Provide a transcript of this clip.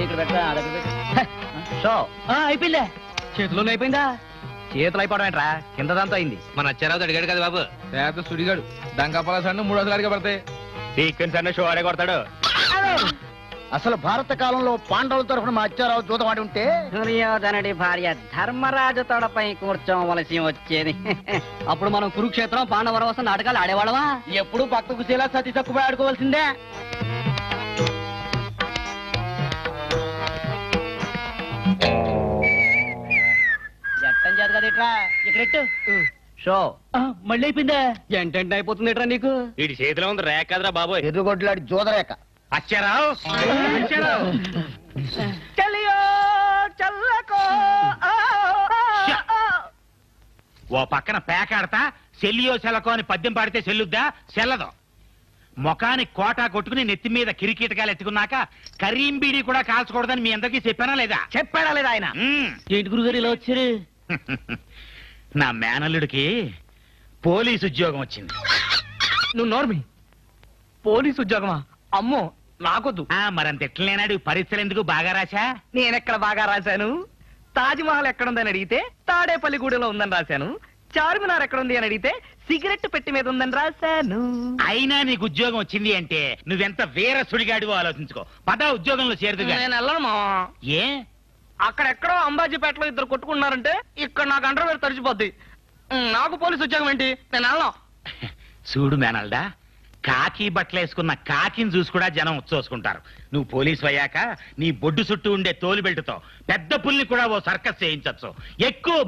ఇక్కడ పెట్టా షో అయిపోయిందా చేతిలోనే అయిపోయిందా చేతులు అయిపోవడం ఏంట్రా కింద దాంతో అయింది మన అచ్చారావు అడిగాడు కదా బాబు పేద సుడిగాడు డంకాపల సన్ను 3 రోజులు అడిగా పడతాయి సీక్వెన్స్ అన్న షో ఆడే కొడతాడు. అసలు భారత కాలంలో పాండవుల తరఫున మా అచ్చారావు దూతమాడి ఉంటే దుర్యోధనుడి భార్య ధర్మరాజు తొడపై కూర్చోవలసి వచ్చేది. అప్పుడు మనం కురుక్షేత్రం పాండవరవసం నాటకాలు ఆడేవాళ్ళమా? ఎప్పుడు భక్త కుశీలా సతీ తక్కువ ఆడుకోవాల్సిందే. జట్టం చేత కదట్రా ఇక్కడెట్టు షో మళ్ళీ అయిపోయిందా? ఎంటెంట్ అయిపోతుంది ఎట్రా నీకు? వీడి చేతిలో ఉంది రేఖ కదరా బాబు. ఎర్రగొడ్లాడి జోదరేక అచ్చారావు ఓ పక్కన పేకాడతా సెల్లియో సెలకో అని పద్యం పాడితే సెల్లుద్దా? సెల్లదు. ముఖానికి కోటా కొట్టుకుని నెత్తి మీద కిరికీటకాలు ఎత్తుకున్నాక కరీం బీడీ కూడా కాల్చకూడదని మీ అందరికీ చెప్పానా లేదా? చెప్పాడా లేదా ఆయన? ఏంటి గురుగారు ఇలా వచ్చారు? నా మేనల్లుడికి పోలీసు ఉద్యోగం వచ్చింది. నువ్వు నోర్మి. పోలీసు ఉద్యోగమా? అమ్మో నాకొద్దు. మరంత ఎట్లనేనాడు పరీక్షలు ఎందుకు బాగా రాశా? నేనెక్కడ బాగా రాశాను? తాజ్మహల్ ఎక్కడుందని అడిగితే తాడేపల్లిగూడెలో ఉందని రాశాను. చార్మినార్ ఎక్కడుంది అని అడిగితే సిగరెట్ పెట్టి మీద ఉందని రాశాను. అయినా నీకు ఉద్యోగం వచ్చింది అంటే నువ్వెంత వేర సుడిగాడివో ఆలోచించుకో. పద ఉద్యోగంలో చేరుదుగా. నేను వెళ్ళను మా. ఏ? అక్కడెక్కడో అంబాజీపేటలో ఇద్దరు కొట్టుకున్నారంటే ఇక్కడ నాకు అండర్వేర్ తడిచిపోద్ది. నాకు పోలీసు ఉద్యోగం ఏంటి? నేను వెళ్ళను. చూడు మేనల్డా, కాకి బట్టలేసుకున్న కాకిని చూసి కూడా జనం ఉచ్చోసుకుంటారు. నువ్వు పోలీసు అయ్యాక నీ బొడ్డు చుట్టూ ఉండే తోలు బెల్టుతో పెద్ద పుల్ని కూడా ఓ సర్కస్ చేయించచ్చు. ఎక్కువ